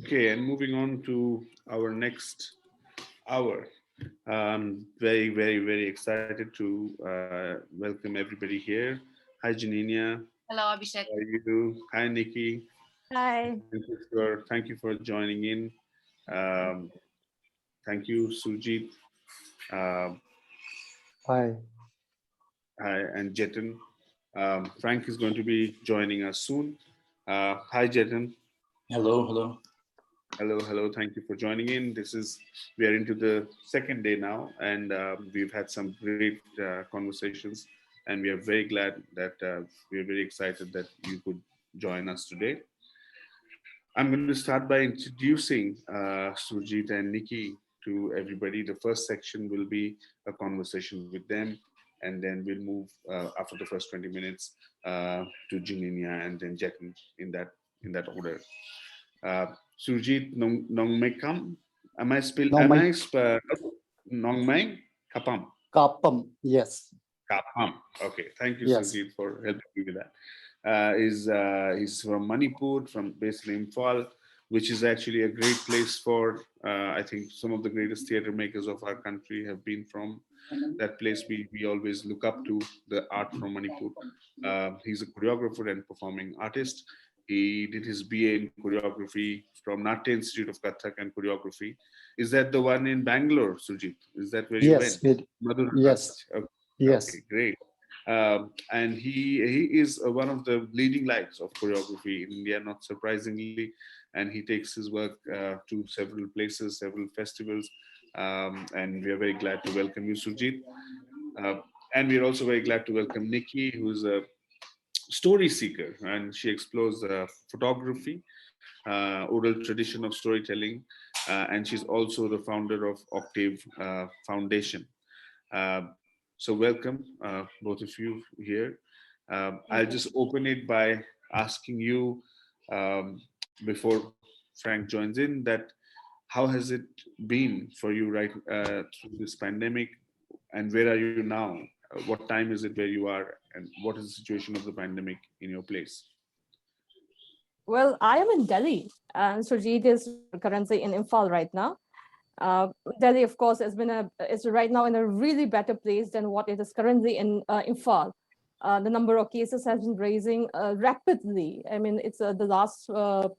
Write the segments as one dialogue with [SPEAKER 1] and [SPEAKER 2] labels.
[SPEAKER 1] Okay, and moving on to our next hour. I'm very, very, very excited to welcome everybody here. Hi, Janina.
[SPEAKER 2] Hello, Abhishek.
[SPEAKER 1] How are you? Hi, Nicky.
[SPEAKER 3] Hi.
[SPEAKER 1] Thank you for joining in. Um, Thank you, Surjit. Um
[SPEAKER 4] Hi.
[SPEAKER 1] Hi, and Jeton. Frank is going to be joining us soon. Hi, Jeton.
[SPEAKER 5] Hello, hello.
[SPEAKER 1] Hello, hello. Thank you for joining in. We are into the second day now, and we've had some great conversations, and we are very glad that we are very excited that you could join us today. I'm going to start by introducing Surjit and Nikki to everybody. The first section will be a conversation with them, and then we'll move after the first 20 minutes to Gianina and then Jeton in that order. Uh, Surjit Nongmeikapam.
[SPEAKER 4] No, my
[SPEAKER 1] Nongmeikapam.
[SPEAKER 4] kapam. Yes.
[SPEAKER 1] Kapam. Okay, thank you,
[SPEAKER 4] Yes.
[SPEAKER 1] Surjit, for helping me with that. He's from Manipur, from based in Imphal, which is actually a great place for. I think some of the greatest theater makers of our country have been from that place. We always look up to the art from Manipur. He's a choreographer and performing artist. He did his BA in choreography from Natya Institute of Kathak and Choreography. Is that the one in Bangalore, Sujit? Is that where you
[SPEAKER 4] Yes.
[SPEAKER 1] went? Madhur
[SPEAKER 4] Yes.
[SPEAKER 1] Okay,
[SPEAKER 4] Yes.
[SPEAKER 1] great. And he is one of the leading lights of choreography in India, not surprisingly. And he takes his work to several places, several festivals. And we are very glad to welcome you, Sujit. Uh, and we are also very glad to welcome Nikki, who's a story seeker, and she explores photography, oral tradition of storytelling, and she's also the founder of Octave Foundation. Uh, so welcome, both of you here. I'll
[SPEAKER 3] Thank you.
[SPEAKER 1] just open it by asking you, um, before Frank joins in, that how has it been for you right through this pandemic, and where are you now? What time is it where you are, and what is the situation of the pandemic in your place?
[SPEAKER 3] Well, I am in Delhi, and Surjit is currently in Imphal right now. Uh, Delhi, of course, is right now in a really better place than what it is currently in Imphal. The number of cases has been rising rapidly. I mean, it's the last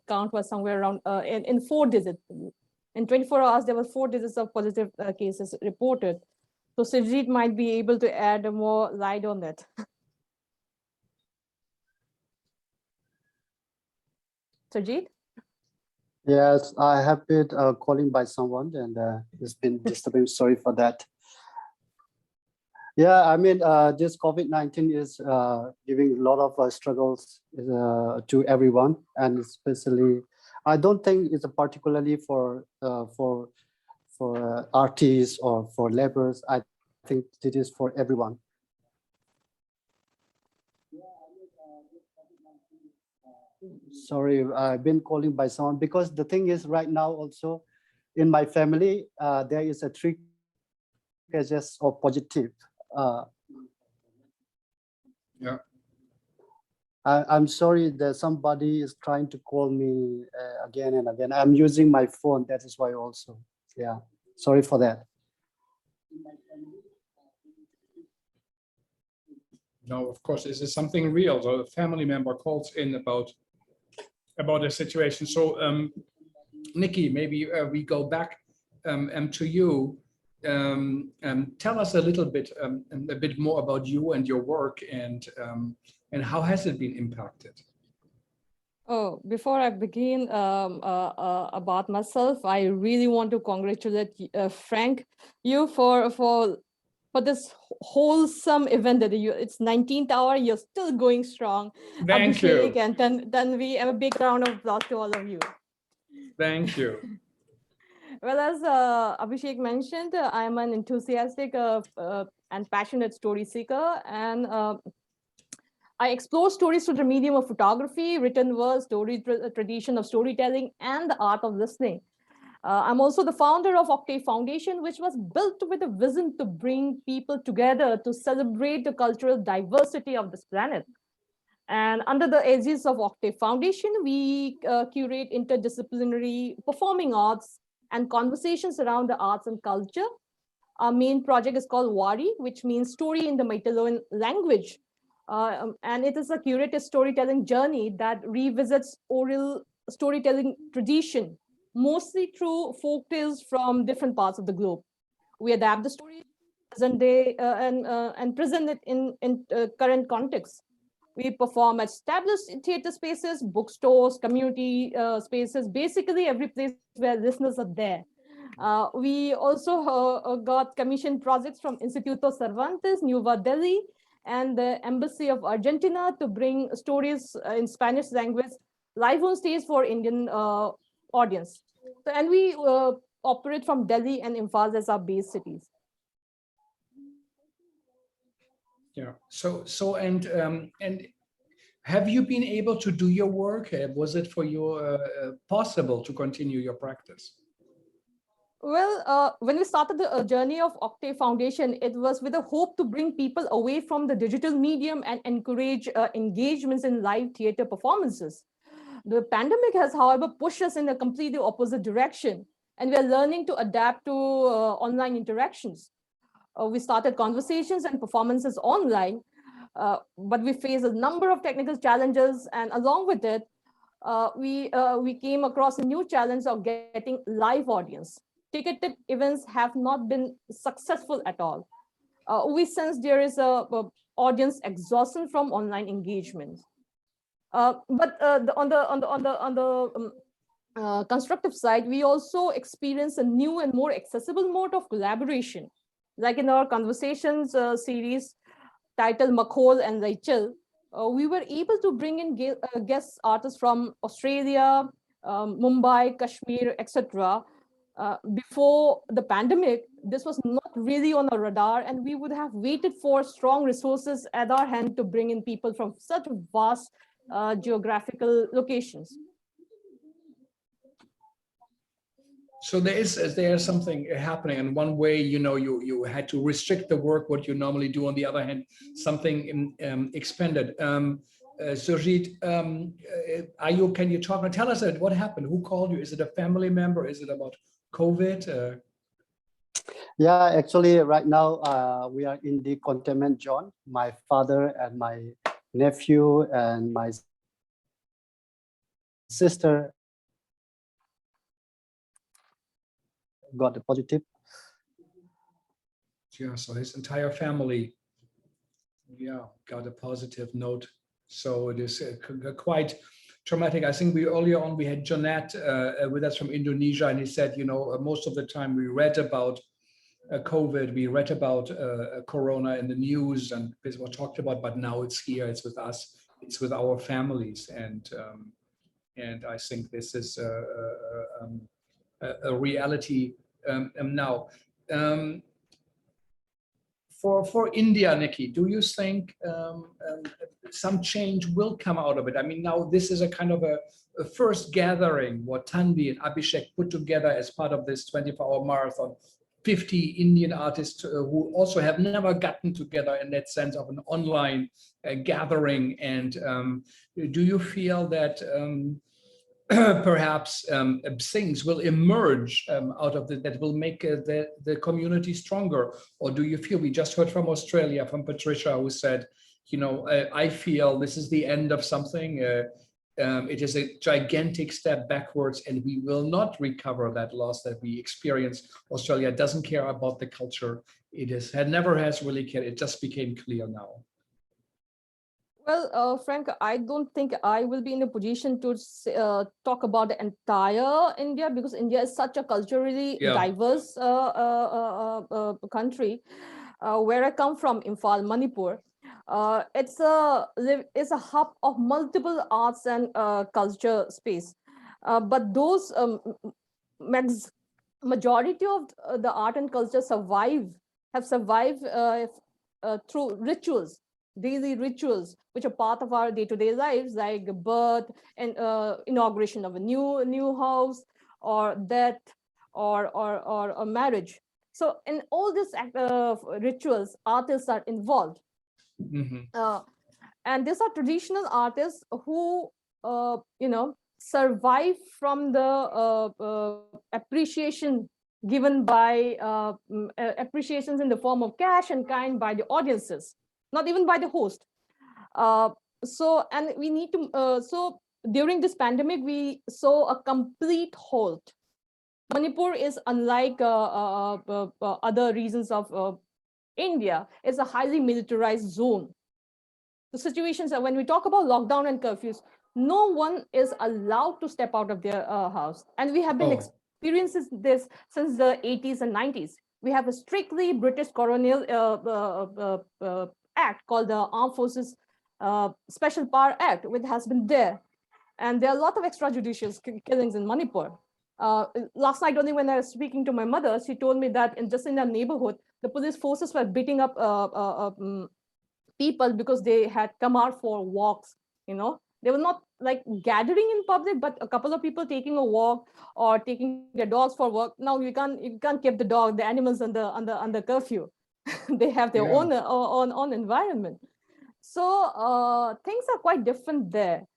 [SPEAKER 3] count was somewhere around in 4 digits. In 24 hours, there were 4 digits of positive cases reported. So Surjit might be able to add more light on that. Surjit?
[SPEAKER 4] Yes. I have been calling by someone, and it's been disturbing. Sorry for that. Yeah. I mean, this COVID-19 is giving a lot of struggles to everyone, and especially, I don't think it's particularly for artists or for laborers. I think it is for everyone. Sorry, I've been calling by someone because the thing is right now also in my family, there is a 3 cases of positive.
[SPEAKER 6] Yeah.
[SPEAKER 4] I'm sorry that somebody is trying to call me again and again. I'm using my phone. That is why also. Yeah. Sorry for that.
[SPEAKER 6] No, of course, this is something real. So a family member calls in about a situation. So, Nikki, maybe we go back to you. Tell us a little bit, a bit more about you and your work, and how has it been impacted?
[SPEAKER 3] Oh, before I begin about myself, I really want to congratulate Frank, you for this wholesome event that it's 19th hour. You're still going strong.
[SPEAKER 6] Thank you.
[SPEAKER 3] Abhishek, and then we have a big round of applause to all of you.
[SPEAKER 6] Thank you.
[SPEAKER 3] Well, as Abhishek mentioned, I'm an enthusiastic and passionate story seeker, and I explore stories through the medium of photography, written words, tradition of storytelling, and the art of listening. I'm also the founder of Octave Foundation, which was built with a vision to bring people together to celebrate the cultural diversity of this planet. And under the aegis of Octave Foundation, we curate interdisciplinary performing arts and conversations around the arts and culture. Our main project is called Wari, which means story in the Maitaloan language. And it is a curated storytelling journey that revisits oral storytelling tradition, mostly through folk tales from different parts of the globe. We adapt the story present day and present it in current context. We perform at established theater spaces, bookstores, community spaces, basically every place where listeners are there. We also got commissioned projects from Instituto Cervantes, New Delhi, and the Embassy of Argentina to bring stories in Spanish language live on stage for Indian audience. So, and we operate from Delhi and Imphal as our base cities.
[SPEAKER 6] Yeah. And have you been able to do your work? Was it for you possible to continue your practice?
[SPEAKER 3] Well, when we started the journey of Octave Foundation, it was with a hope to bring people away from the digital medium and encourage engagements in live theater performances. The pandemic has, however, pushed us in a completely opposite direction, and we are learning to adapt to online interactions. We started conversations and performances online, but we faced a number of technical challenges, and along with it, we came across a new challenge of getting live audience. Ticketed events have not been successful at all. We sense there is a audience exhaustion from online engagement. But on the constructive side, we also experience a new and more accessible mode of collaboration. Like in our conversations series titled Makhol and Rachel, we were able to bring in guest artists from Australia, Mumbai, Kashmir, etc. Before the pandemic, this was not really on our radar, and we would have waited for strong resources at our hand to bring in people from such vast geographical locations.
[SPEAKER 6] So there is something happening, and one way, you had to restrict the work what you normally do. On the other hand, something expanded. Surjit, can you talk and tell us what happened? Who called you? Is it a family member? Is it about COVID?
[SPEAKER 4] Yeah, actually, right now we are in the containment zone. My father and my nephew and my sister got the positive.
[SPEAKER 6] Yeah, so his entire family, got a positive note. So it is quite traumatic. I think earlier on we had Jeanette with us from Indonesia, and he said, most of the time we read about COVID, we read about Corona in the news, and this was talked about, but now it's here, it's with us, it's with our families, and I think this is a reality now. For India, Nicky, do you think some change will come out of it? I mean, now this is a kind of a first gathering what Tanvi and Abhishek put together as part of this 24-hour marathon. 50 Indian artists who also have never gotten together in that sense of an online gathering. And do you feel that perhaps things will emerge out of that will make the community stronger? Or do you feel, we just heard from Australia, from Patricia, who said, I feel this is the end of something. It is a gigantic step backwards, and we will not recover that loss that we experienced. Australia doesn't care about the culture. Never has really cared. It just became clear now.
[SPEAKER 3] Well, Frank, I don't think I will be in a position to talk about the entire India, because India is such a culturally diverse country. Where I come from, Imphal, Manipur, it's a hub of multiple arts and culture space. But those majority of the art and culture have survived through rituals, daily rituals, which are part of our day-to-day lives, like birth and inauguration of a new house, or death, or marriage. So in all these rituals, artists are involved.
[SPEAKER 6] Mm-hmm.
[SPEAKER 3] And these are traditional artists who, survive from the appreciation given by appreciations in the form of cash and kind by the audiences, not even by the host. And we need to, so during this pandemic, we saw a complete halt. Manipur is unlike other regions of India. It's a highly militarized zone. The situations are when we talk about lockdown and curfews, no one is allowed to step out of their house. And we have been experiencing this since the 80s and 90s. We have a strictly British colonial act called the Armed Forces Special Power Act, which has been there. And there are a lot of extrajudicial killings in Manipur. Last night only when I was speaking to my mother, she told me that just in our neighborhood, the police forces were beating up people because they had come out for walks. They were not like gathering in public, but a couple of people taking a walk or taking their dogs for work. Now you can't keep the animals under curfew. They have their own environment. So things are quite different there.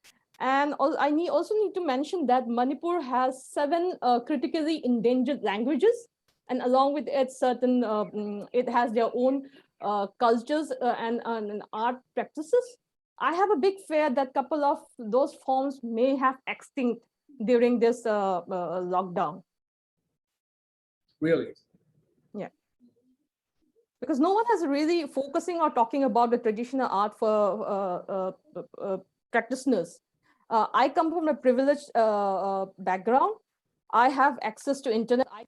[SPEAKER 3] And I also need to mention that Manipur has 7 critically endangered languages, and along with it, it has their own cultures and art practices. I have a big fear that couple of those forms may have extinct during this lockdown.
[SPEAKER 6] Really?
[SPEAKER 3] Yeah. Because no one has really focusing or talking about the traditional art for practitioners. I come from a privileged background. I have access to internet. I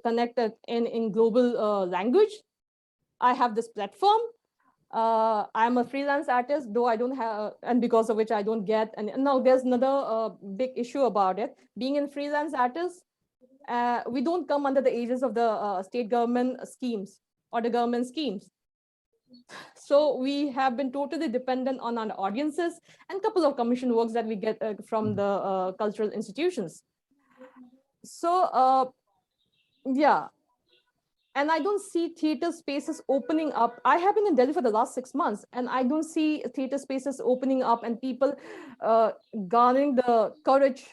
[SPEAKER 3] connected in global language. I have this platform. I'm a freelance artist, though I don't have, and because of which I don't get. And now there's another big issue about it. Being a freelance artist, we don't come under the aegis of the state government schemes or the government schemes. So we have been totally dependent on our audiences and a couple of commission works that we get from the cultural institutions. So yeah. And I don't see theater spaces opening up. I have been in Delhi for the last 6 months, and I don't see theater spaces opening up and people garnering the courage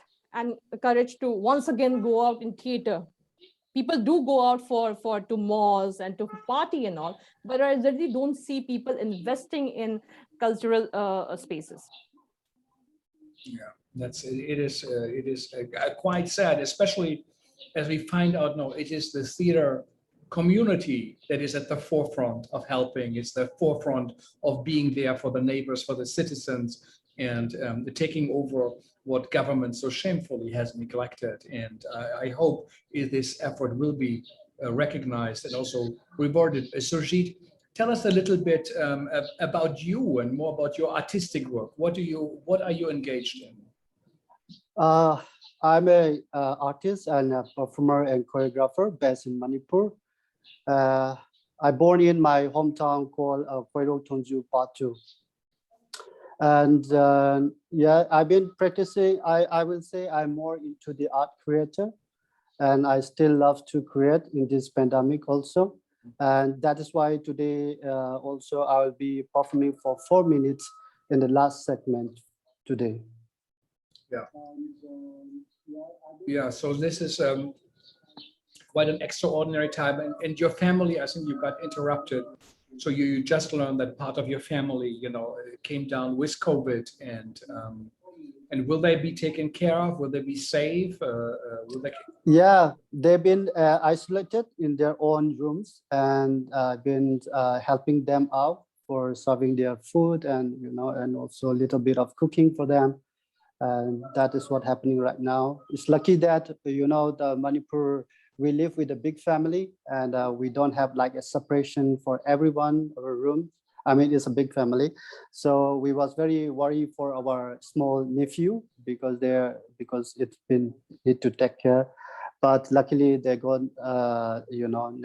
[SPEAKER 3] to once again go out in theater. People do go out to malls and to party and all, but I really don't see people investing in cultural spaces.
[SPEAKER 6] Yeah, it is quite sad, especially as we find out now it is the theater community that is at the forefront of helping. It's the forefront of being there for the neighbors, for the citizens, and taking over what government so shamefully has neglected. And I hope this effort will be recognized and also rewarded. Surjit, tell us a little bit about you and more about your artistic work. What are you engaged in?
[SPEAKER 4] I'm a artist and a performer and choreographer based in Manipur. I born in my hometown called Koiro Tonju Patu. And yeah, I've been practicing. I will say I'm more into the art creator, and I still love to create in this pandemic also. And that is why today also I will be performing for 4 minutes in the last segment today.
[SPEAKER 6] Yeah. Yeah, so this is quite an extraordinary time, and your family, I think you got interrupted. So you just learned that part of your family, came down with COVID, and will they be taken care of? Will they be safe?
[SPEAKER 4] Yeah, they've been isolated in their own rooms, and been helping them out for serving their food and and also a little bit of cooking for them. And that is what's happening right now. It's lucky that the Manipur, we live with a big family, and we don't have like a separation for everyone or a room. I mean, it's a big family, so we was very worried for our small nephew because it's been need to take care. But luckily they got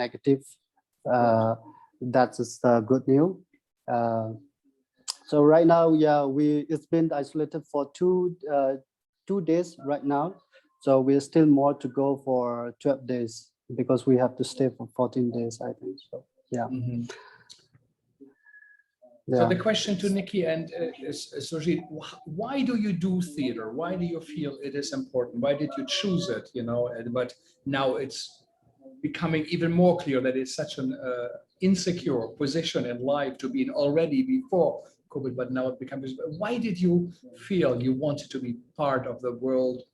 [SPEAKER 4] negative. That is good news. So right now, yeah, it's been isolated for 2 days right now. So we're still more to go for 12 days because we have to stay for 14 days, I think. So yeah.
[SPEAKER 6] Mm-hmm. So the question to Nicky and Surjit, why do you do theater? Why do you feel it is important? Why did you choose it? But now it's becoming even more clear that it's such an insecure position in life to be in already before COVID, but now it becomes. Why did you feel you wanted to be part of the world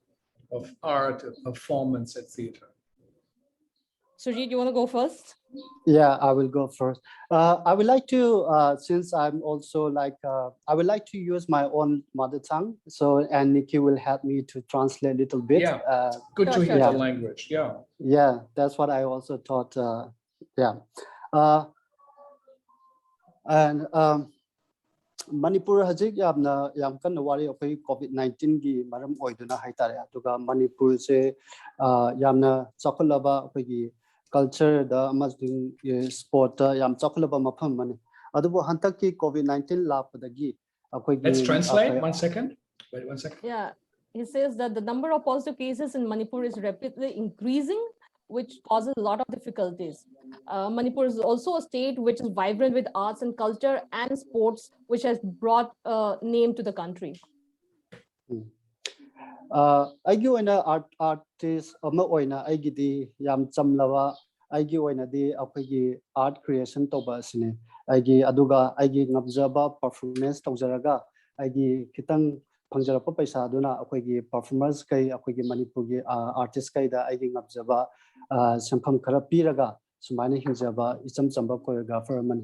[SPEAKER 6] of art, of performance, and theater?
[SPEAKER 3] Surjit, you want to go first?
[SPEAKER 4] Yeah, I will go first. I would like to, since I'm also like, I would like to use my own mother tongue. So, and Nicky will help me to translate a little bit.
[SPEAKER 6] Yeah, good to hear the language. Yeah.
[SPEAKER 4] Yeah, that's what I also thought. Yeah. And Manipur hajik yam kan wari akai COVID-19 gi maram oiduna haitare aduga Manipur se yamna chakulaba akai gi culture da amazing sport yam chakulaba mafam mani adubu hantak ki COVID-19 lapadagi akai gi.
[SPEAKER 6] Let's translate 1 second. Wait 1 second.
[SPEAKER 3] Yeah, he says that the number of positive cases in Manipur is rapidly increasing, which causes a lot of difficulties. Manipur is also a state which is vibrant with arts and culture and sports, which has brought name to the country.
[SPEAKER 4] Aigi oina artist ama oina aigi di yam chamlawa aigi oina di akoigi art creation toba asine aigi aduga aigi ngabjaba performance tawjaraga aigi kitang phangjara paisa aduna akoigi performance kai akoigi Manipur gi artist kai da aigi ngabjaba sampham khara piraga sumane hinjaba icham chamba choreographer man.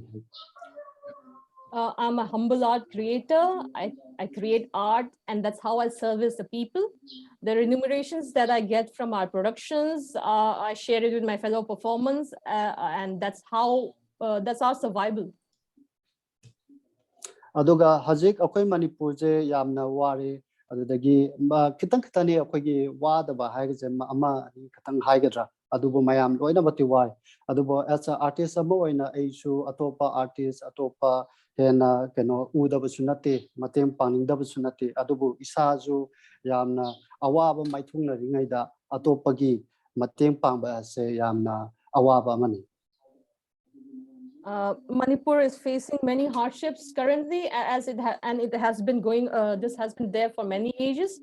[SPEAKER 3] I'm a humble art creator. I create art, and that's how I service the people. The remunerations that I get from our productions, I share it with my fellow performers, and that's how that's our survival.
[SPEAKER 4] Aduga hajik akoy Manipur je yamna wari adudagi kitang kitani akoigi wada ba haige ama kitang haigadra adubu mayam loina bati wai adubu as an artist ama oina aishu atopa artist atopa hena keno uda basunate mateng paning da basunate adubu isaju yamna awaba maithungna ringaida atopagi mateng pangba se yamna awaba mani.
[SPEAKER 3] Manipur is facing many hardships currently, as it has been going. This has been there for many ages.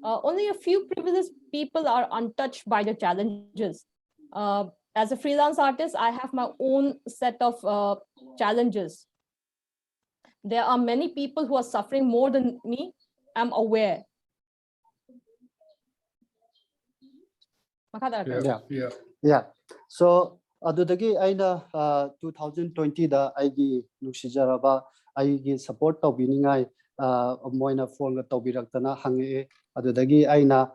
[SPEAKER 3] Only a few privileged people are untouched by the challenges. As a freelance artist, I have my own set of challenges. There are many people who are suffering more than me. I'm aware.
[SPEAKER 4] Yeah. So adudagi aina 2020 da aigi nuksijaraba aigi support tawbiningai moina phone ga tawbiraktana hange adudagi aina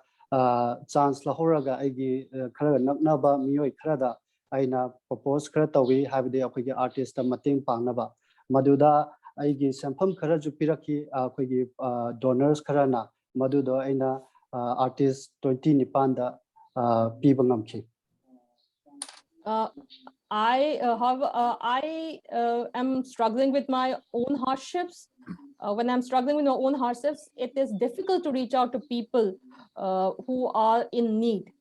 [SPEAKER 4] chance lahoraga aigi khara naknaba miyoi kharada aina propose khara tawi habide akoigi artist ta mateng pangnaba maduda aigi sampham khara jupiraki akoigi donors kharana madudo aina artist 20 nipanda piba ngamki.
[SPEAKER 3] I am struggling with my own hardships. When I'm struggling with my own hardships, it is difficult to reach out to people who are in need.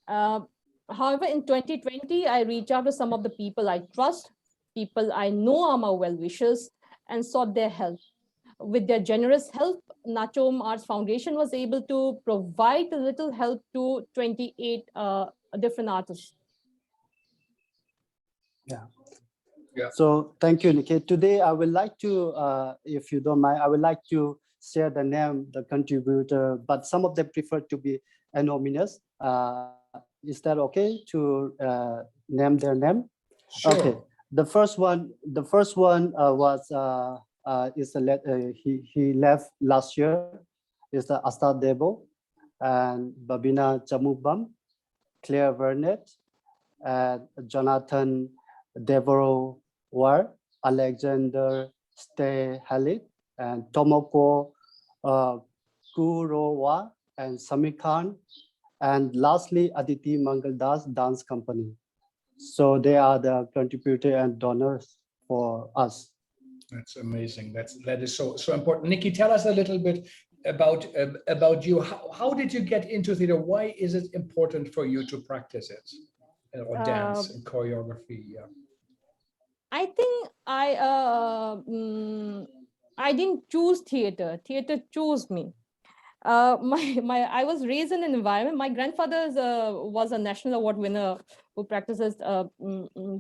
[SPEAKER 3] However, in 2020, I reached out to some of the people I trust, people I know are my well-wishers, and sought their help. With their generous help, Nachom Arts Foundation was able to provide a little help to 28 different artists.
[SPEAKER 4] Yeah. So thank you, Nicky. Today, I would like to, if you don't mind, I would like to share the name, the contributor, but some of them prefer to be anonymous. Is that okay to name their name?
[SPEAKER 6] Sure.
[SPEAKER 4] Okay. The first one was he left last year. Is the Asta Debo and Babina Chamubam, Claire Vernet, and Jonathan Devereaux War, Alexander Stehalik, and Tomoko Kurowa, and Samir Khan, and lastly Aditi Mangaldas Dance Company. So they are the contributor and donors for us.
[SPEAKER 6] That's amazing. That is so important. Nicky, tell us a little bit about you. How did you get into theater? Why is it important for you to practice it, or dance and choreography? Yeah.
[SPEAKER 3] I think I didn't choose theater. Theater chose me. I was raised in an environment. My grandfather was a national award winner who practices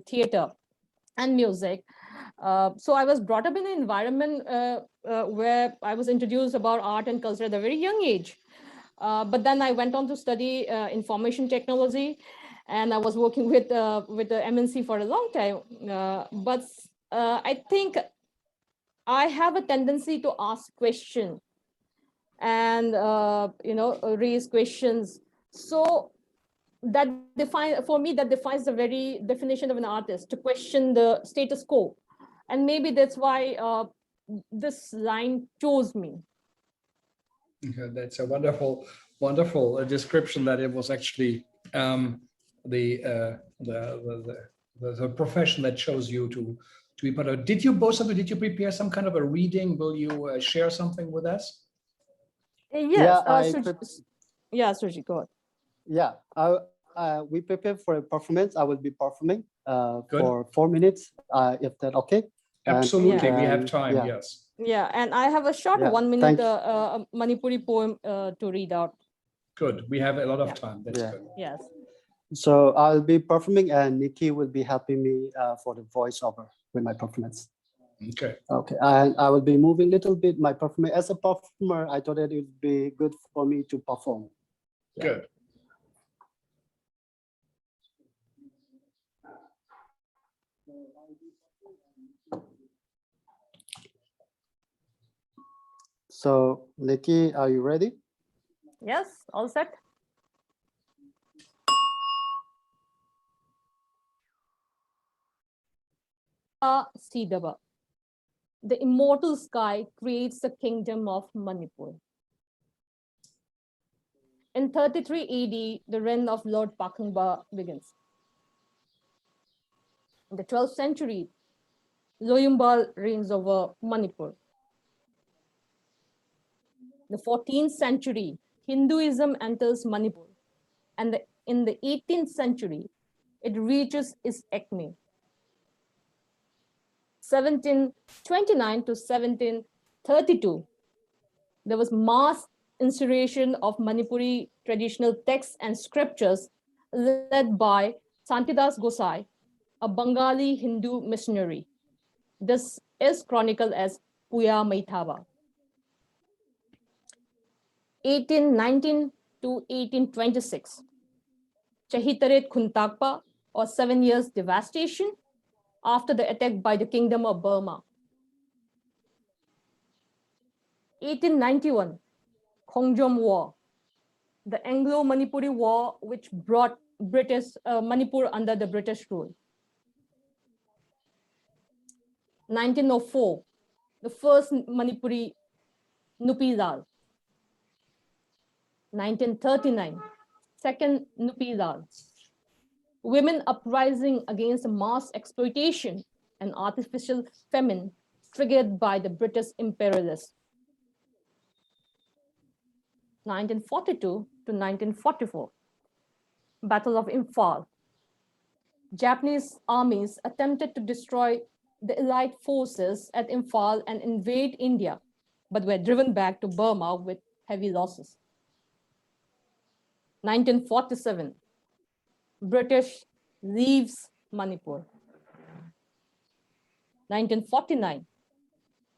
[SPEAKER 3] theater and music. So I was brought up in an environment where I was introduced about art and culture at a very young age. But then I went on to study information technology, and I was working with the MNC for a long time. But I think I have a tendency to ask questions and raise questions. So that defines the very definition of an artist, to question the status quo. And maybe that's why this line chose me.
[SPEAKER 6] Yeah, that's a wonderful description, that it was actually the profession that chose you to be part of. Did you prepare some kind of a reading? Will you share something with us?
[SPEAKER 3] Yes.
[SPEAKER 4] Yeah,
[SPEAKER 3] Surjit, go ahead.
[SPEAKER 4] Yeah, we prepare for a performance. I will be performing
[SPEAKER 6] Good.
[SPEAKER 4] for 4 minutes, if that okay.
[SPEAKER 6] Absolutely, we have
[SPEAKER 4] And,
[SPEAKER 6] time.
[SPEAKER 4] yeah.
[SPEAKER 6] Yes.
[SPEAKER 3] Yeah, and I have a short
[SPEAKER 4] Yeah,
[SPEAKER 3] 1 minute Manipuri poem to read out.
[SPEAKER 6] Good. We have a lot of
[SPEAKER 3] Yeah.
[SPEAKER 6] time. That's
[SPEAKER 4] Yeah.
[SPEAKER 6] good.
[SPEAKER 3] Yes.
[SPEAKER 4] So I'll be performing, and Nicky will be helping me for the voiceover with my performance.
[SPEAKER 6] Okay.
[SPEAKER 4] Okay, and I will be moving a little bit my performance. As a performer, I thought that it would be good for me to perform. Yeah.
[SPEAKER 6] Good.
[SPEAKER 4] So, Nicky, are you ready?
[SPEAKER 3] Yes, all set. Sidaba. The immortal sky creates the kingdom of Manipur. In 33 AD, the reign of Lord Pakangba begins. In the 12th century, Loyumbal reigns over Manipur. The 14th century, Hinduism enters Manipur, and in the 18th century, it reaches its acme. 1729 to 1732, there was mass incineration of Manipuri traditional texts and scriptures led by Santidas Gosai, a Bengali Hindu missionary. This is chronicled as Puya Maithaba. 1819 to 1826, Chahitaret Khuntakpa, or 7 years devastation after the attack by the Kingdom of Burma. 1891, Khongjom War, the Anglo-Manipuri War, which brought Manipur under the British rule. 1904, the first Manipuri Nupizal. 1939, second Nupizal. Women uprising against mass exploitation and artificial famine triggered by the British imperialists. 1942 to 1944, Battle of Imphal. Japanese armies attempted to destroy the Allied forces at Imphal and invade India, but were driven back to Burma with heavy losses. 1947, British leaves Manipur. 1949,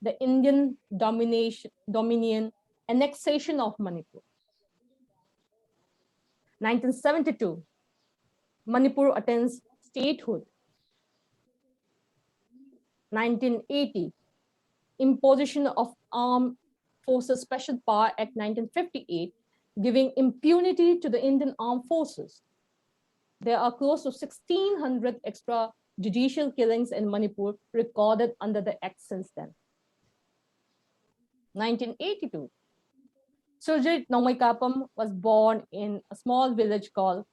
[SPEAKER 3] the Indian dominion annexation of Manipur. 1972, Manipur attains statehood. 1980, imposition of Armed Forces Special Power Act 1958, giving impunity to the Indian Armed Forces. There are close to 1,600 extrajudicial killings in Manipur recorded under the act since then. 1982, Surjit Nongmeikapam was born in a small village called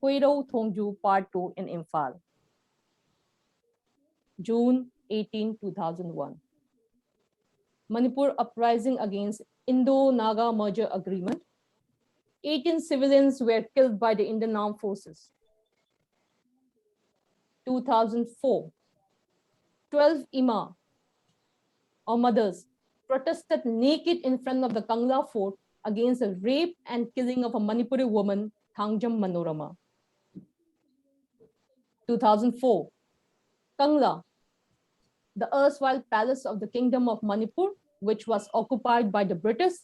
[SPEAKER 3] Huiro Thongju Part 2 in Imphal. June 18, 2001. Manipur uprising against Indo-Naga merger agreement. 18 civilians were killed by the Indian Armed Forces. 2004, 12 Ima or mothers protested naked in front of the Kangla fort against the rape and killing of a Manipuri woman, Thangjam Manorama. 2004, Kangla, the erstwhile palace of the Kingdom of Manipur, which was occupied by the British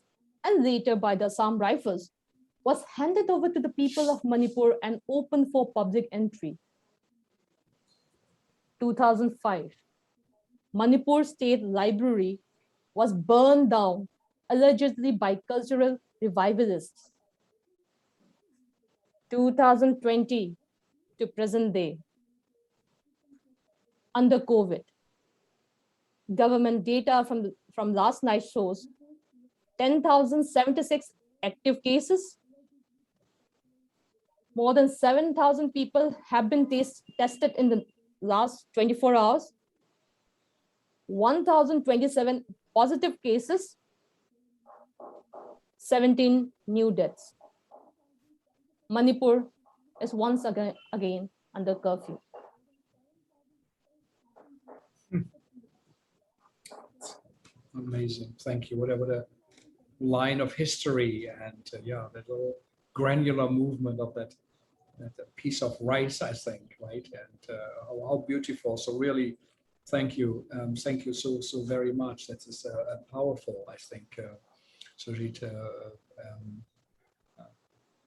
[SPEAKER 3] and later by the Assam Rifles, was handed over to the people of Manipur and opened for public entry. 2005, Manipur State Library was burned down, allegedly by cultural revivalists. 2020 to present day, under COVID, government data from last night shows 10,076 active cases. More than 7,000 people have been tested in the last 24 hours. 1,027 positive cases, 17 new deaths. Manipur is once again under curfew.
[SPEAKER 6] Amazing, thank you. What a line of history, and yeah, that little granular movement of that piece of rice, I think, right? And how beautiful. So really, thank you so very much. That is a powerful, I think, Surjit,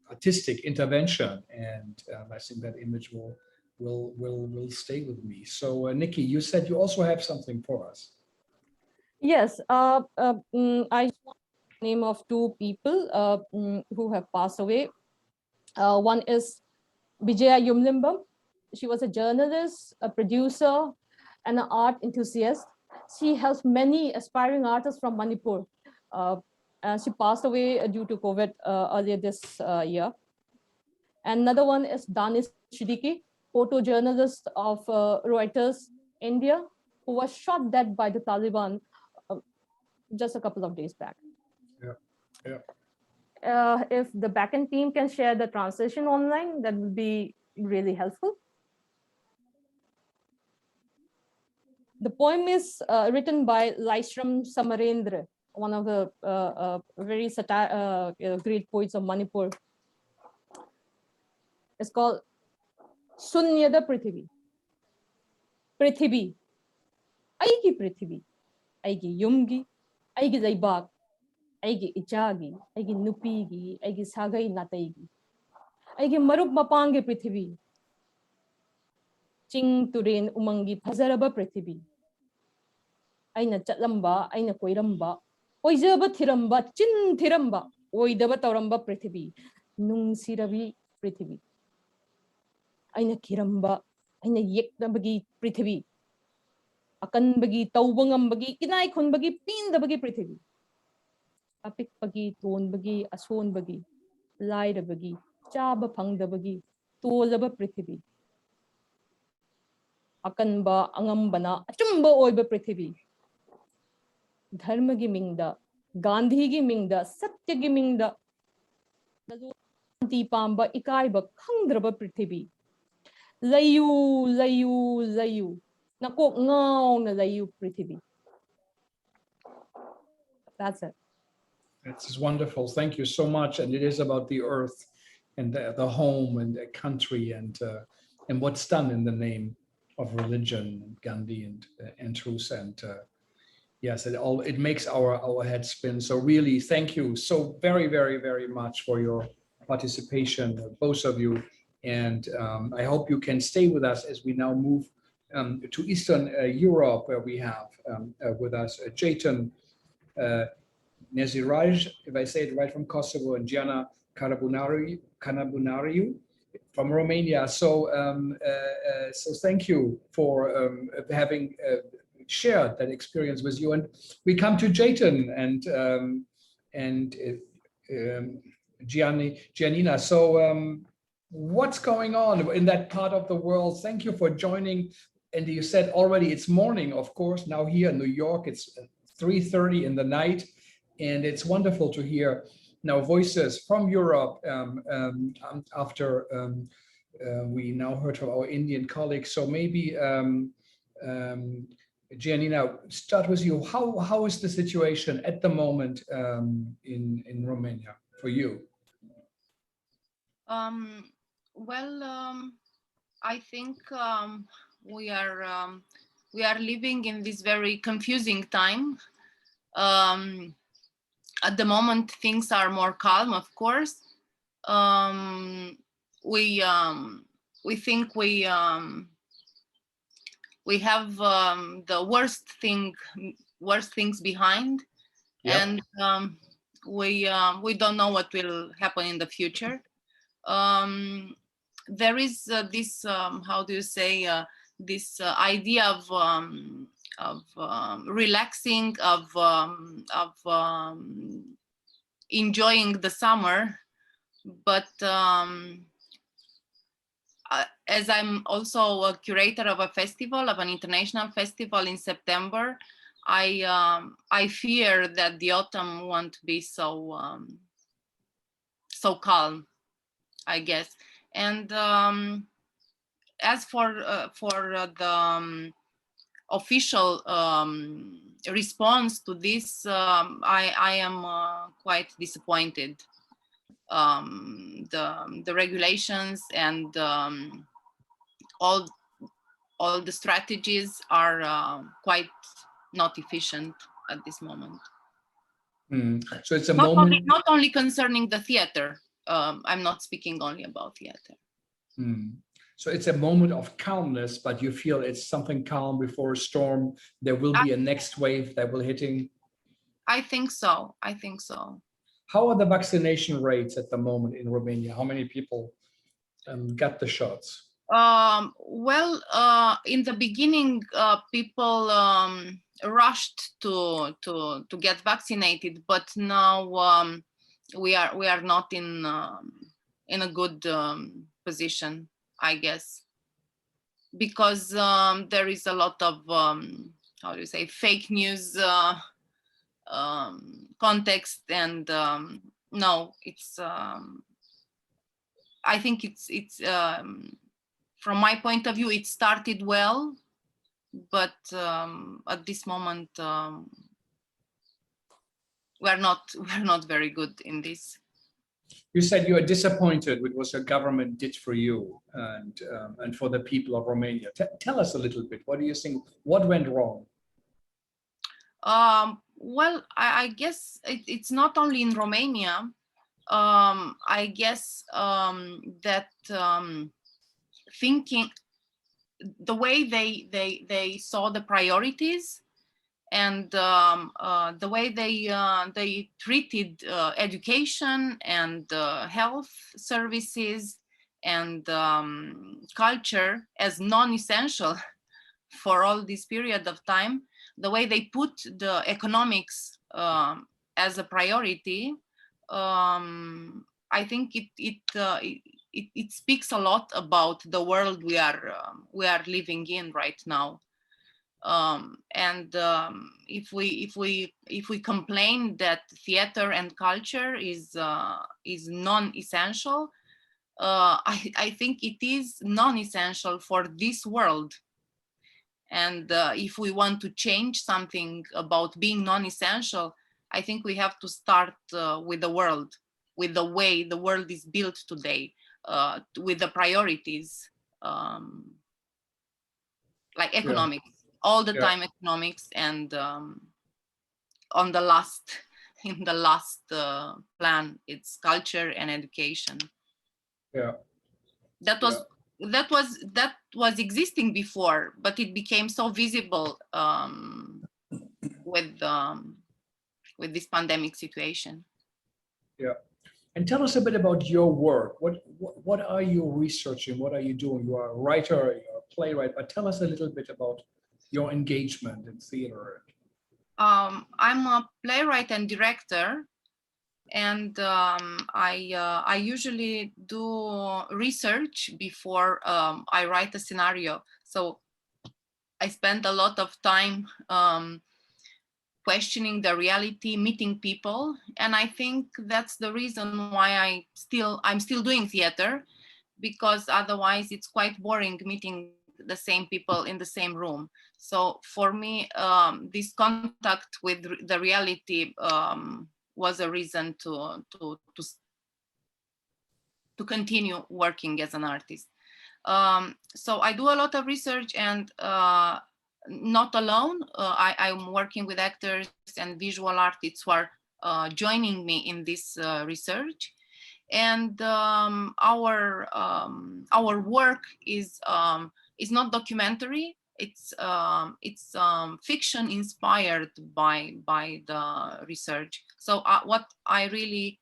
[SPEAKER 6] artistic intervention, and I think that image will stay with me. So Nicky, you said you also have something for us.
[SPEAKER 3] Yes, I just want the name of two people who have passed away. One is Vijaya Yumlimbam. She was a journalist, a producer, and an art enthusiast. She helps many aspiring artists from Manipur. And she passed away due to COVID earlier this year. And another one is Danish Siddiqui, photojournalist of Reuters, India, who was shot dead by the Taliban just a couple of days back.
[SPEAKER 6] Yeah, yeah.
[SPEAKER 3] If the backend team can share the translation online, that would be really helpful. The poem is written by Laishram Samarendra, one of the very great poets of Manipur. It's called Sunyada Prithivi. Prithivi. Aigi Prithivi. Aigi Yumgi. Aigi Laibak. Aigi Ichagi. Aigi Nupigi. Aigi Sagai Nataigi. Aigi Marup Mapangi Prithivi. Ching Turin Umangi Pazaraba Prithivi. Aina Chatlamba, Aina Koiramba. Oizaba Tiramba, Chin Tiramba. Oidaba Tauramba Prithivi. Nung Siravi Prithivi. Aina Kiramba, Aina Yeknabagi Prithivi. Akan Bagi, Taubangam Bagi, Kinai Kun Bagi, Pin the Bagi Prithivi. Apik Bagi, Ton Bagi, Ason Bagi, Laida Bagi, Chaba Pang the Bagi, Tolaba Prithivi. Akanba, Angambana, Achumba Oiba Prithivi. Dharma Gimingda, Gandhi Gimingda, Satya Gimingda, Pamba, Ikaiba, Kandraba Prithivi. Layu, Layu, Layu. Nakok ngao na Layu Prithivi. That's it.
[SPEAKER 6] It's wonderful. Thank you so much. And it is about the earth and the home and the country and what's done in the name of religion, Gandhi and truth. And yes, it makes our head spin. So really, thank you so very, very, very much for your participation, both of you. And I hope you can stay with us as we now move to Eastern Europe, where we have with us Jeton, Neziraj, if I say it right, from Kosovo, and Gianina Carbunariu from Romania. So, so thank you for having shared that experience with you. And we come to Jeton and Gianina. So what's going on in that part of the world? Thank you for joining. And you said already it's morning, of course. Now here in New York, it's 3:30 in the night. And it's wonderful to hear now voices from Europe after we now heard from our Indian colleagues. So maybe Gianina, start with you. How is the situation at the moment in Romania for you?
[SPEAKER 2] Well, I think we are living in this very confusing time. At the moment, things are more calm, of course. We think we have the worst things behind,
[SPEAKER 6] Yep.
[SPEAKER 2] and we don't know what will happen in the future. There is this how do you say this idea of relaxing, of enjoying the summer, but as I'm also a curator of a festival, of an international festival in September, I fear that the autumn won't be so so calm, I guess. And as for the official response to this, I am quite disappointed. The regulations and all the strategies are quite not efficient at this moment.
[SPEAKER 6] So it's a moment.
[SPEAKER 2] Not only concerning the theater. I'm not speaking only about theater.
[SPEAKER 6] So it's a moment of calmness, but you feel it's something calm before a storm. There will be a next wave that will hitting.
[SPEAKER 2] I think so. I think so.
[SPEAKER 6] How are the vaccination rates at the moment in Romania? How many people got the shots?
[SPEAKER 2] Well, in the beginning, people rushed to get vaccinated, but now we are not in a good position, I guess, because there is a lot of how do you say, fake news context, and no, it's I think it's from my point of view, it started well, but at this moment we're not very good in this.
[SPEAKER 6] You said you are disappointed with what the government did for you and for the people of Romania. Tell us a little bit. What do you think? What went wrong?
[SPEAKER 2] Well, I guess it's not only in Romania. I guess that thinking, the way they saw the priorities, and the way they treated education and health services and culture as non-essential for all this period of time, the way they put the economics as a priority, I think it speaks a lot about the world we are living in right now. And if we complain that theater and culture is non-essential, I think it is non-essential for this world. And if we want to change something about being non-essential, I think we have to start with the world, with the way the world is built today, with the priorities, like economics. Yeah. All the time economics, and on the last in the last plan, it's culture and education.
[SPEAKER 6] Yeah,
[SPEAKER 2] that was existing before, but it became so visible with this pandemic situation.
[SPEAKER 6] Yeah. And tell us a bit about your work. What are you researching? What are you doing? You are a writer, you're a playwright, but tell us a little bit about your engagement in theater.
[SPEAKER 2] I'm a playwright and director, and I usually do research before I write a scenario. So I spend a lot of time questioning the reality, meeting people, and I think that's the reason why I'm still doing theater, because otherwise it's quite boring meeting the same people in the same room. So for me, this contact with the reality was a reason to continue working as an artist. So I do a lot of research, and not alone. I'm working with actors and visual artists who are joining me in this research. And our work is not documentary. It's fiction inspired by the research. So what I really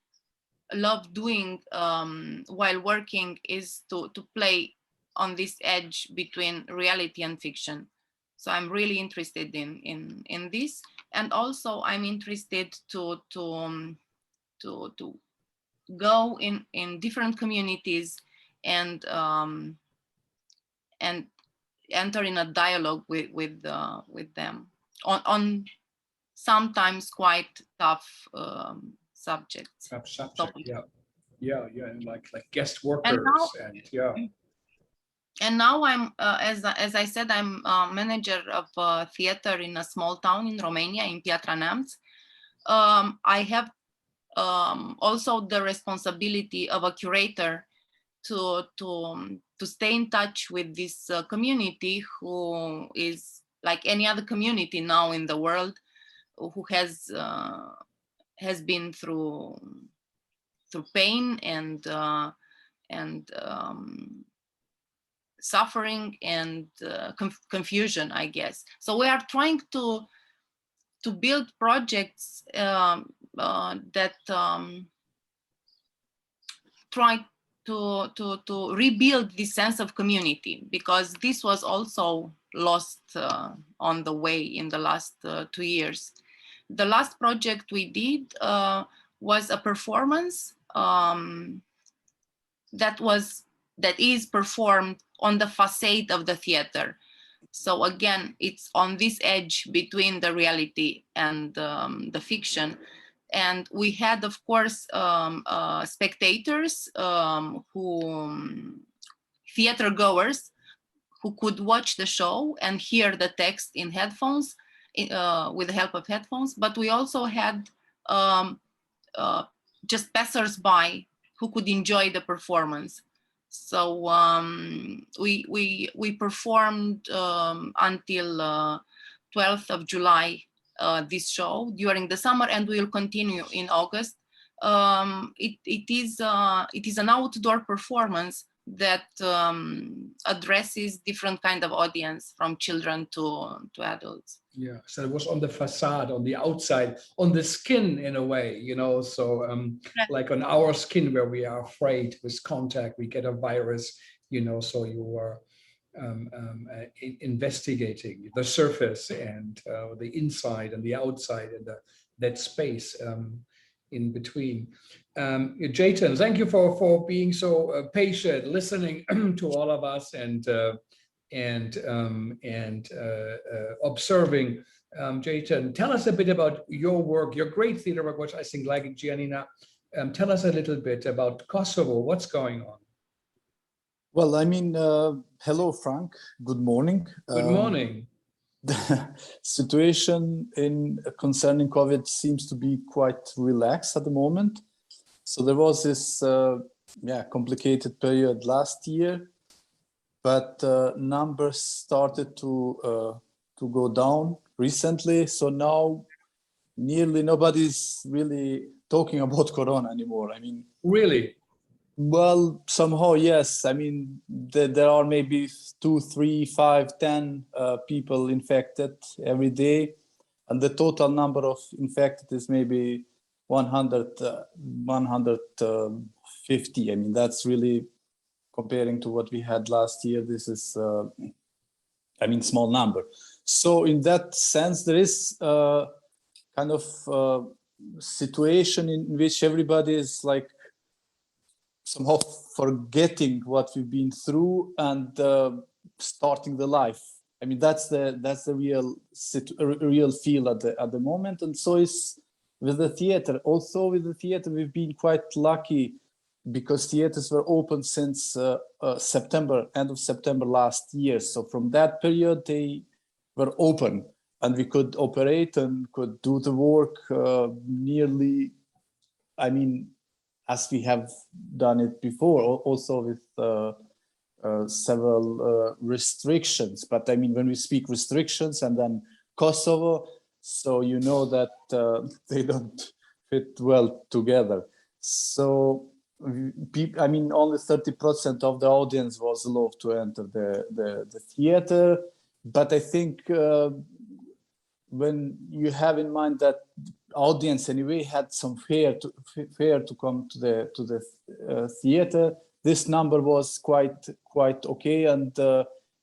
[SPEAKER 2] love doing while working is to play on this edge between reality and fiction. So I'm really interested in this, and also I'm interested to go in different communities and enter in a dialogue with them on sometimes quite tough subjects.
[SPEAKER 6] Subject, yeah, and like guest workers, and yeah.
[SPEAKER 2] And now I'm, as I said, I'm manager of theater in a small town in Romania, in Piatra Neamț. I have also the responsibility of a curator to stay in touch with this community, who is like any other community now in the world, who has been through pain and suffering and confusion, I guess. So we are trying to build projects that try to rebuild this sense of community, because this was also lost on the way in the last 2 years. The last project we did was a performance that is performed on the facade of the theater. So again, it's on this edge between the reality and the fiction. And we had, of course, spectators, theater goers, who could watch the show and hear the text in headphones, with the help of headphones. But we also had just passers-by who could enjoy the performance. So we performed until 12th of July this show during the summer, and we will continue in August. It is an outdoor performance that addresses different kind of audience, from children to adults.
[SPEAKER 6] Yeah, so it was on the facade, on the outside, on the skin in a way, so like on our skin, where we are afraid with contact, we get a virus, so you are investigating the surface and the inside and the outside and that space in between. Jeton, thank you for being so patient, listening to all of us and observing. Jeton, tell us a bit about your work, your great theater work, which I think, like Gianina, tell us a little bit about Kosovo. What's going on?
[SPEAKER 5] Well, I mean, hello, Frank. Good morning.
[SPEAKER 6] Good morning.
[SPEAKER 5] The situation concerning COVID seems to be quite relaxed at the moment. So there was this complicated period last year, but numbers started to go down recently. So now nearly nobody's really talking about Corona anymore. I mean,
[SPEAKER 6] really?
[SPEAKER 5] Well, somehow, yes. I mean, there are maybe 2, 3, 5, 10 people infected every day. And the total number of infected is maybe 150. I mean, that's really, comparing to what we had last year, this is, small number. So in that sense, there is kind of situation in which everybody is like, somehow forgetting what we've been through and starting the life. I mean, that's the real feel at the moment. And so is with the theater. Also with the theater, we've been quite lucky because theaters were open since September, end of September last year. So from that period, they were open and we could operate and could do the work nearly, I mean, as we have done it before, also with several restrictions. But I mean, when we speak restrictions and then Kosovo, so you know that they don't fit well together. So I mean, only 30% of the audience was allowed to enter the theater. But I think when you have in mind that audience anyway had some fear to come to the theater, this number was quite okay, and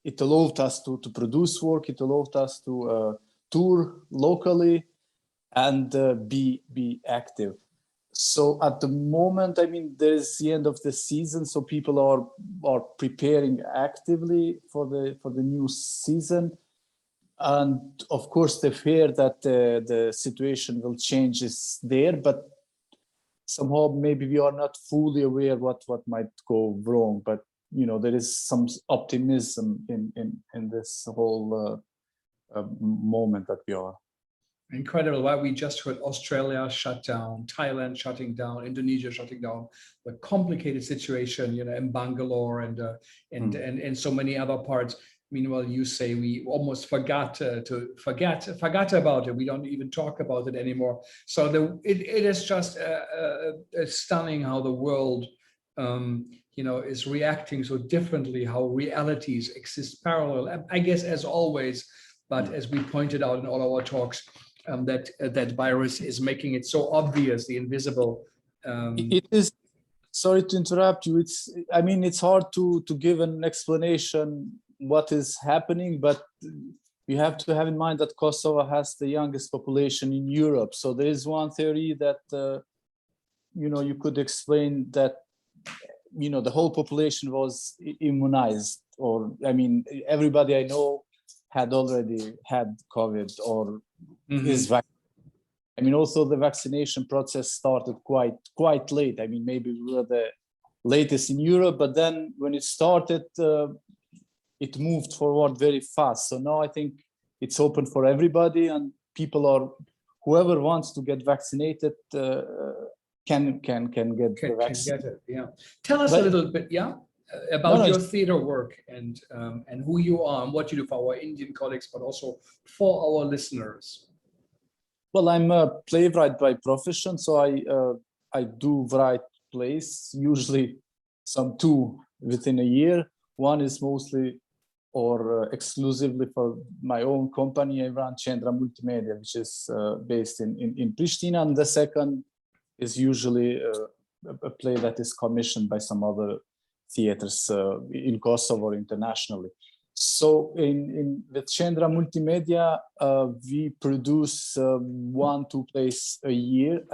[SPEAKER 5] it allowed us to produce work. It allowed us to tour locally and be active. So at the moment, I mean, there is the end of the season, so people are preparing actively for the new season. And of course, the fear that the situation will change is there, but somehow maybe we are not fully aware what might go wrong. But you know, there is some optimism in this whole moment that we are.
[SPEAKER 6] Incredible. Why we just heard Australia shut down, Thailand shutting down, Indonesia shutting down, the complicated situation, you know, in Bangalore and so many other parts. Meanwhile, you say we almost forgot about it. We don't even talk about it anymore. So it is just stunning how the world, you know, is reacting so differently, how realities exist parallel. I guess as always, but as we pointed out in all our talks, that virus is making it so obvious, the invisible.
[SPEAKER 5] It is. Sorry to interrupt you. I mean, it's hard to give an explanation what is happening, but you have to have in mind that Kosovo has the youngest population in Europe. So there is one theory that you know, you could explain that, you know, the whole population was immunized, or I mean, everybody I know had already had COVID or is vaccinated. I mean, also the vaccination process started quite late. I mean, maybe we were the latest in Europe, but then when it started, it moved forward very fast. So now I think it's open for everybody, and whoever wants to get vaccinated can get the vaccine.
[SPEAKER 6] Get it, yeah. Tell us a little bit, about your theater work and who you are and what you do for our Indian colleagues, but also for our listeners.
[SPEAKER 5] Well, I'm a playwright by profession, so I do write plays, usually some 2 within a year. One is mostly or exclusively for my own company. I run Chandam Multimedia, which is based in Pristina, and the second is usually a play that is commissioned by some other theaters in Kosovo or internationally. So with Chandam Multimedia, we produce 1-2 plays a year.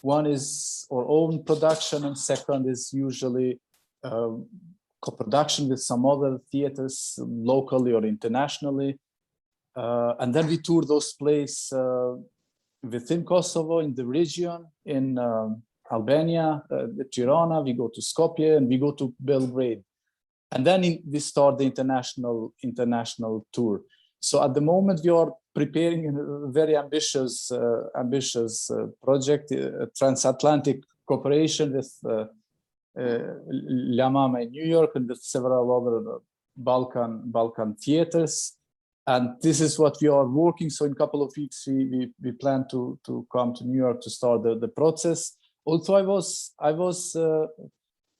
[SPEAKER 5] One is our own production, and second is usually co-production with some other theaters locally or internationally. And then we tour those plays within Kosovo, in the region, in Albania, Tirana, we go to Skopje, and we go to Belgrade. And then we start the international tour. So at the moment we are preparing a very ambitious project, a transatlantic cooperation with La Mama in New York and with several other Balkan theaters. And this is what we are working. So in a couple of weeks we plan to come to New York to start the process. Also, I was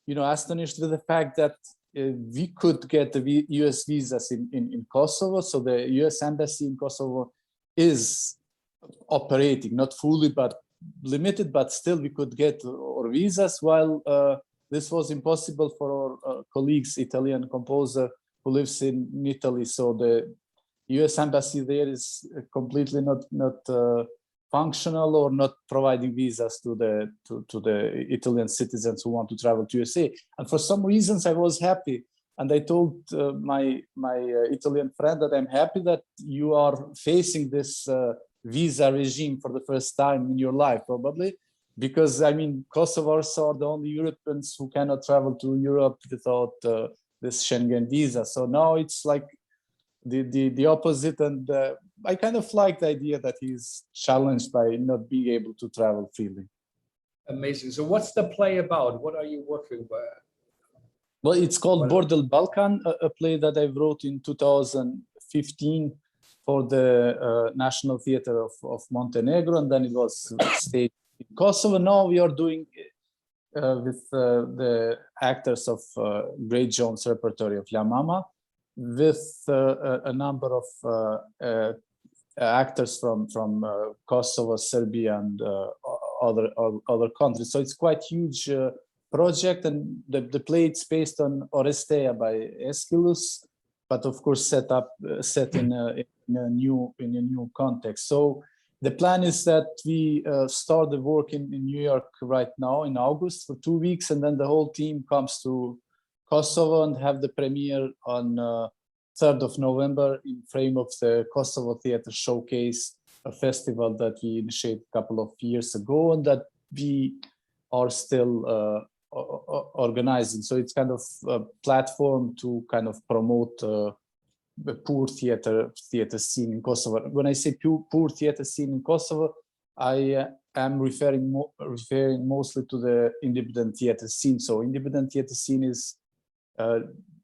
[SPEAKER 5] you know, astonished with the fact that we could get the US visas in Kosovo. So the US embassy in Kosovo is operating, not fully, but limited, but still we could get our visas, while this was impossible for our colleagues, Italian composer who lives in Italy. So the US embassy there is completely not functional or not providing visas to the Italian citizens who want to travel to USA. And for some reasons I was happy, and I told my Italian friend that I'm happy that you are facing this visa regime for the first time in your life, probably, because I mean, Kosovars are the only Europeans who cannot travel to Europe without this Schengen visa. So now it's like the opposite, and I kind of like the idea that he's challenged by not being able to travel freely.
[SPEAKER 6] Amazing. So what's the play about? What are you working with?
[SPEAKER 5] Well, it's called Bordel Balkan, a play that I wrote in 2015 for the National Theatre of Montenegro, and then it was staged in Kosovo. Now we are doing with the actors of Great Jones repertory of La Mama, with a number of actors from Kosovo, Serbia, and other countries. So it's quite huge project, and the play it's based on Orestea by Aeschylus, but of course set in a new context. So the plan is that we start the work in New York right now in August for 2 weeks, and then the whole team comes to Kosovo and have the premiere on 3rd of November in frame of the Kosovo Theatre Showcase, a festival that we initiated a couple of years ago and that we are still organizing. So it's kind of a platform to kind of promote the poor theater scene in Kosovo. When I say poor theater scene in Kosovo, I am referring mostly to the independent theater scene. So independent theater scene is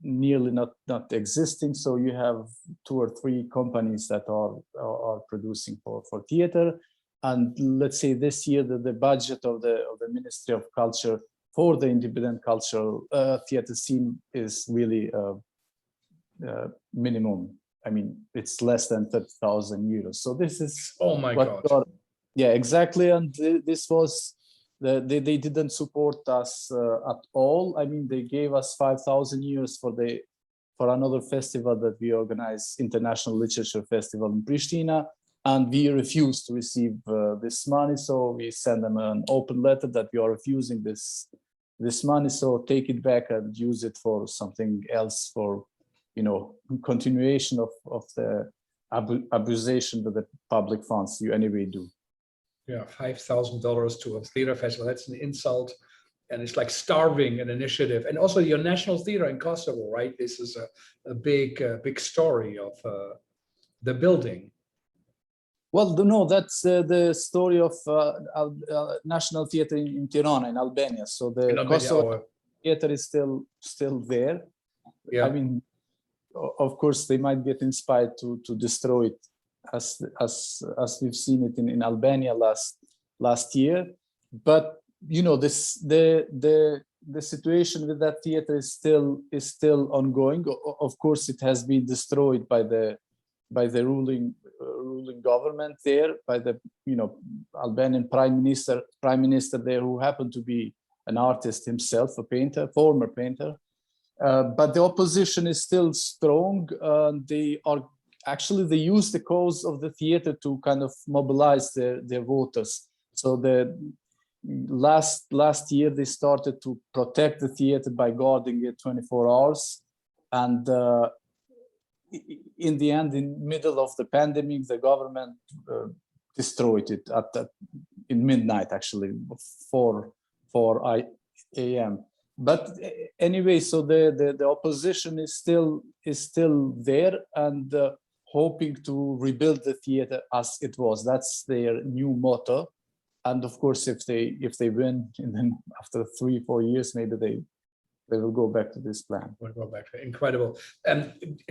[SPEAKER 5] nearly not existing. So you have 2 or 3 companies that are producing for theater. And let's say this year the budget of the Ministry of Culture for the independent cultural theater scene is really minimum. I mean, it's less than 30,000 euros. So this is
[SPEAKER 6] God.
[SPEAKER 5] Yeah, exactly. And this was they didn't support us at all. I mean, they gave us 5,000 euros for another festival that we organize, International Literature Festival in Pristina, and we refused to receive this money. So we sent them an open letter that we are refusing this money. So take it back and use it for something else, for continuation of the abusation of the public funds you anyway do.
[SPEAKER 6] Yeah, $5,000 to a theater festival, that's an insult. And it's like starving an initiative. And also your national theater in Kosovo, right? This is a big story of the building.
[SPEAKER 5] Well, no, that's the story of National Theatre in Tirana, in Albania. So the Kosovo theater is still there. Yeah. I mean, of course, they might get inspired to destroy it, as we've seen it in Albania last year. But the situation with that theater is still ongoing. Of course, it has been destroyed by the ruling government there, by the Albanian prime minister there, who happened to be an artist himself, a painter, former painter. But the opposition is still strong. They use the cause of the theater to kind of mobilize their voters. So the last year they started to protect the theater by guarding it 24 hours. And in the end, in middle of the pandemic, the government destroyed it in midnight, actually, 4 a.m. But anyway, so the opposition is still there and hoping to rebuild the theater as it was. That's their new motto. And of course, if they win, and then after 3-4 years, maybe they will go back to this plan.
[SPEAKER 6] We'll go back to it. Incredible.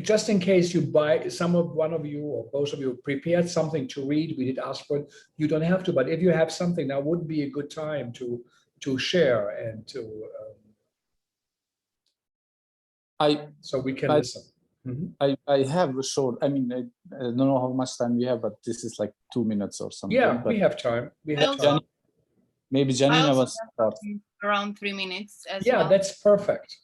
[SPEAKER 6] Just in case one of you or both of you prepared something to read, we did ask for it. You don't have to, but if you have something, that would be a good time to share and to so we can listen. Mm-hmm.
[SPEAKER 5] I have a short. I mean, I don't know how much time we have, but this is like 2 minutes or something.
[SPEAKER 6] Yeah, we have time.
[SPEAKER 5] Maybe Gianina was start.
[SPEAKER 2] Around 3 minutes as
[SPEAKER 6] well.
[SPEAKER 2] Yeah,
[SPEAKER 6] that's perfect.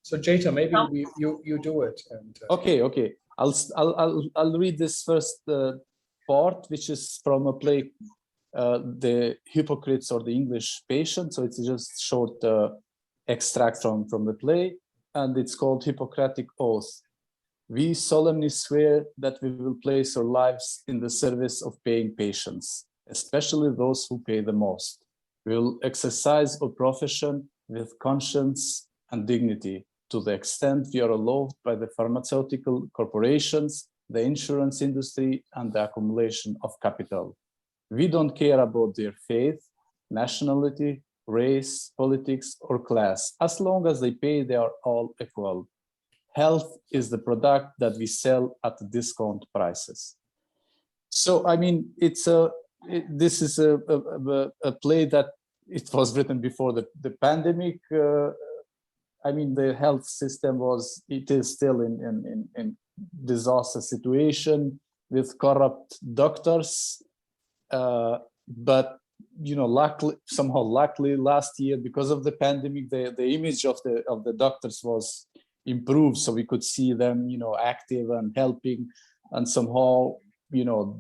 [SPEAKER 6] So Jeton, maybe you do it. And
[SPEAKER 5] okay. I'll read this first part, which is from a play, The Hypocrites or the English Patient. So it's just short extract from the play, and it's called Hippocratic Oath. We solemnly swear that we will place our lives in the service of paying patients, especially those who pay the most. We will exercise our profession with conscience and dignity to the extent we are allowed by the pharmaceutical corporations, the insurance industry, and the accumulation of capital. We don't care about their faith, nationality, race, politics, or class. As long as they pay, they are all equal. Health is the product that we sell at discount prices. So, I mean, this is a play that it was written before the pandemic. I mean, the health system it is still in disaster situation with corrupt doctors. But you know, luckily last year, because of the pandemic, the image of the doctors was improved, so we could see them, you know, active and helping, and somehow, you know,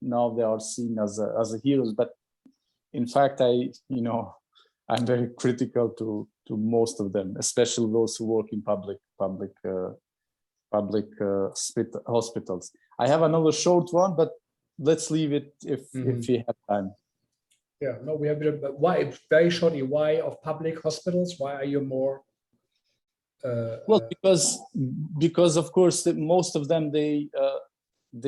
[SPEAKER 5] now they are seen as heroes. But in fact, I'm very critical to most of them, especially those who work in public hospitals. I have another short one, but let's leave it if we have time.
[SPEAKER 6] Yeah, no, we have a bit of, why, very shortly, why of public hospitals? Why are you more?
[SPEAKER 5] Well, because of course most of them they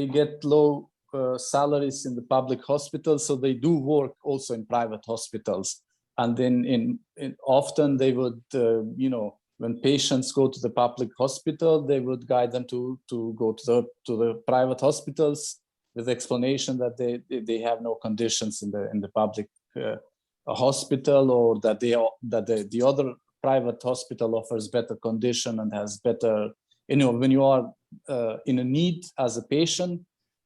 [SPEAKER 5] get low salaries in the public hospitals, so they do work also in private hospitals, and then often they would you know, when patients go to the public hospital, they would guide them to go to the private hospitals with the explanation that they have no conditions in the public hospital, or that the other private hospital offers better condition and has better, you know, when you are in a need as a patient,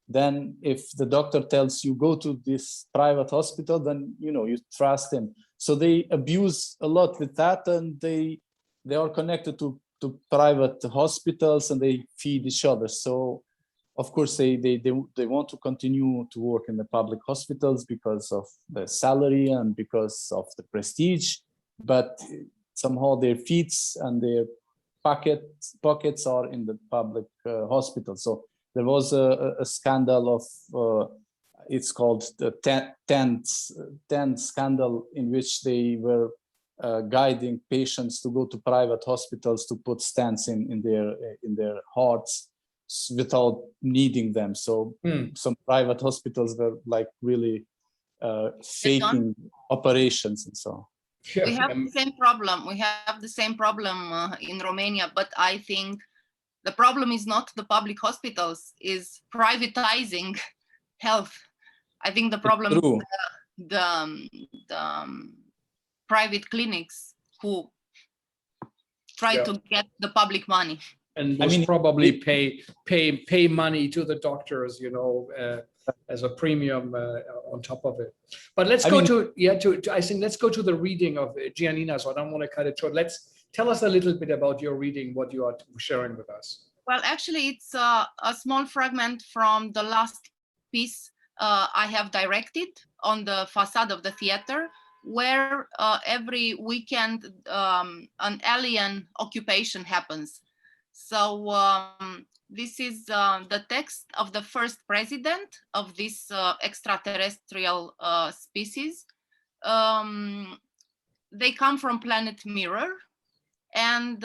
[SPEAKER 5] then if the doctor tells you go to this private hospital, then, you know, you trust him. So they abuse a lot with that, and they are connected to private hospitals, and they feed each other. So of course they want to continue to work in the public hospitals because of the salary and because of the prestige, but somehow their feet and their pockets are in the public hospital. So there was a scandal of it's called the tent scandal, in which they were guiding patients to go to private hospitals to put stents in their hearts without needing them. So some private hospitals were like really faking operations and so on.
[SPEAKER 6] Yeah.
[SPEAKER 2] We have the same problem. We have the same problem in Romania, but I think the problem is not the public hospitals, is privatizing health. I think the problem is the private clinics who try to get the public money.
[SPEAKER 6] And most probably pay money to the doctors, you know, as a premium on top of it. But let's go let's go to the reading of Gianina. So I don't want to cut it short. Tell us a little bit about your reading, what you are sharing with us.
[SPEAKER 2] Well, actually, it's a small fragment from the last piece I have directed on the facade of the theater, where every weekend an alien occupation happens. So this is the text of the first president of this extraterrestrial species. They come from planet Mirror, and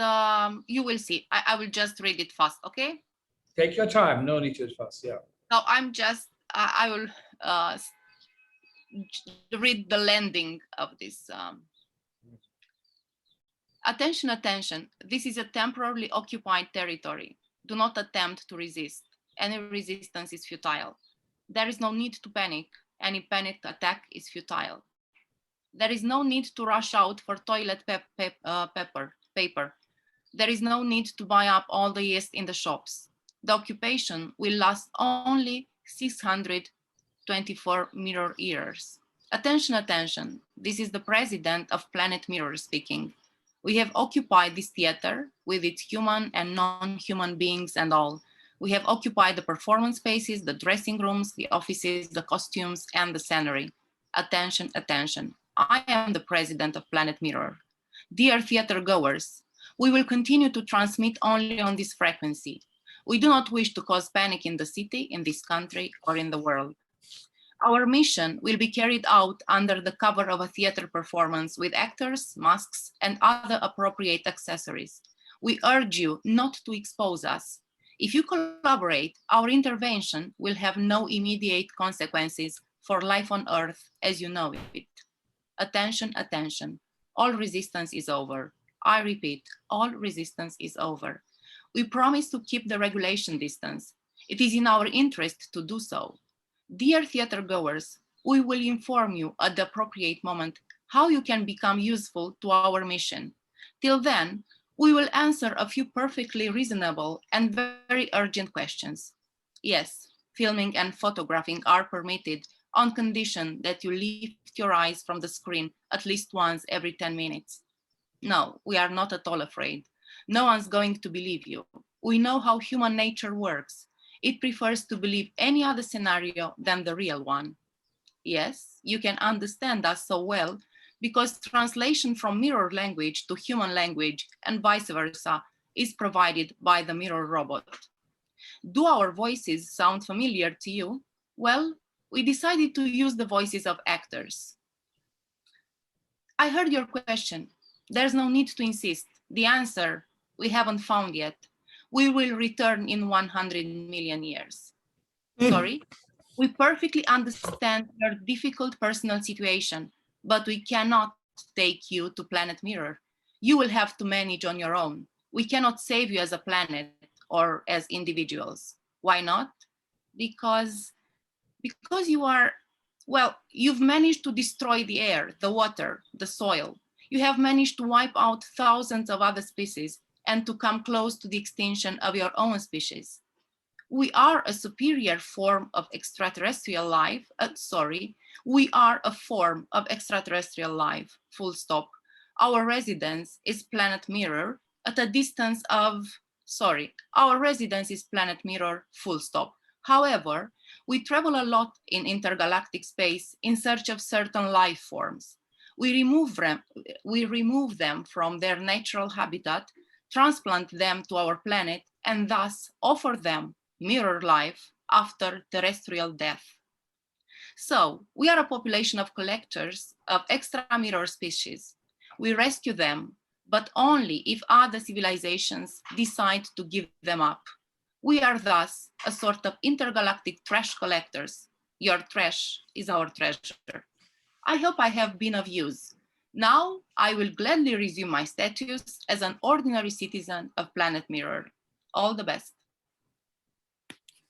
[SPEAKER 2] you will see. I will just read it fast, okay?
[SPEAKER 6] Take your time, no need to fast, yeah.
[SPEAKER 2] So I will read the landing of this. Attention, attention. This is a temporarily occupied territory. Do not attempt to resist. Any resistance is futile. There is no need to panic. Any panic attack is futile. There is no need to rush out for toilet paper. There is no need to buy up all the yeast in the shops. The occupation will last only 624 mirror years. Attention, attention. This is the president of Planet Mirror speaking. We have occupied this theater with its human and non-human beings and all. We have occupied the performance spaces, the dressing rooms, the offices, the costumes, and the scenery. Attention, attention. I am the president of Planet Mirror. Dear theater goers, we will continue to transmit only on this frequency. We do not wish to cause panic in the city, in this country, or in the world. Our mission will be carried out under the cover of a theater performance with actors, masks, and other appropriate accessories. We urge you not to expose us. If you collaborate, our intervention will have no immediate consequences for life on Earth as you know it. Attention, attention. All resistance is over. I repeat, all resistance is over. We promise to keep the regulation distance. It is in our interest to do so. Dear theater goers, we will inform you at the appropriate moment how you can become useful to our mission. Till then, we will answer a few perfectly reasonable and very urgent questions. Yes, filming and photographing are permitted on condition that you lift your eyes from the screen at least once every 10 minutes. No, we are not at all afraid. No one's going to believe you. We know how human nature works. It prefers to believe any other scenario than the real one. Yes, you can understand us so well because translation from mirror language to human language and vice versa is provided by the mirror robot. Do our voices sound familiar to you? Well, we decided to use the voices of actors. I heard your question. There's no need to insist. The answer we haven't found yet. We will return in 100 million years. Sorry? We perfectly understand your difficult personal situation, but we cannot take you to Planet Mirror. You will have to manage on your own. We cannot save you as a planet or as individuals. Why not? Because you are, well, you've managed to destroy the air, the water, the soil. You have managed to wipe out thousands of other species and to come close to the extinction of your own species. We are a superior form of extraterrestrial life. We are a form of extraterrestrial life, full stop. Our residence is Planet Mirror at a distance of, our residence is Planet Mirror, full stop. However, we travel a lot in intergalactic space in search of certain life forms. We remove them from their natural habitat, transplant them to our planet, and thus offer them mirror life after terrestrial death. So we are a population of collectors of extra mirror species. We rescue them, but only if other civilizations decide to give them up. We are thus a sort of intergalactic trash collectors. Your trash is our treasure. I hope I have been of use. Now I will gladly resume my status as an ordinary citizen of Planet Mirror. All the best.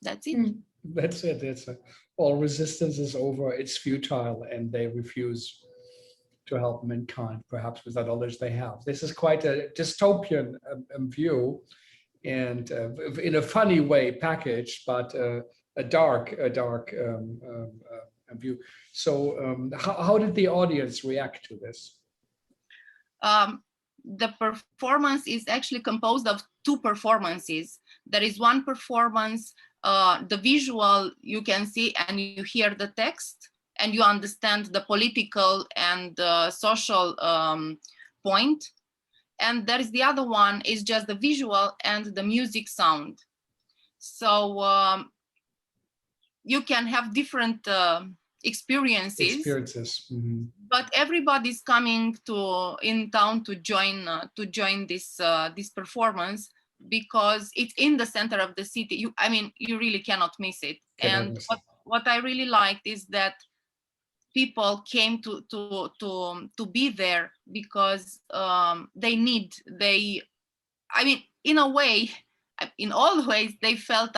[SPEAKER 2] That's it.
[SPEAKER 6] That's it. It's all resistance is over. It's futile, and they refuse to help mankind, perhaps with that knowledge they have. This is quite a dystopian view, and in a funny way packaged, but a dark view. So how did the audience react to this?
[SPEAKER 2] The performance is actually composed of two performances. There is one performance, the visual you can see and you hear the text and you understand the political and social point. And there is the other one is just the visual and the music sound. So you can have different experiences.
[SPEAKER 6] Mm-hmm.
[SPEAKER 2] But everybody's coming in town to join this performance because it's in the center of the city. You really cannot miss it. What I really liked is that people came to be there because in a way, in all ways, they felt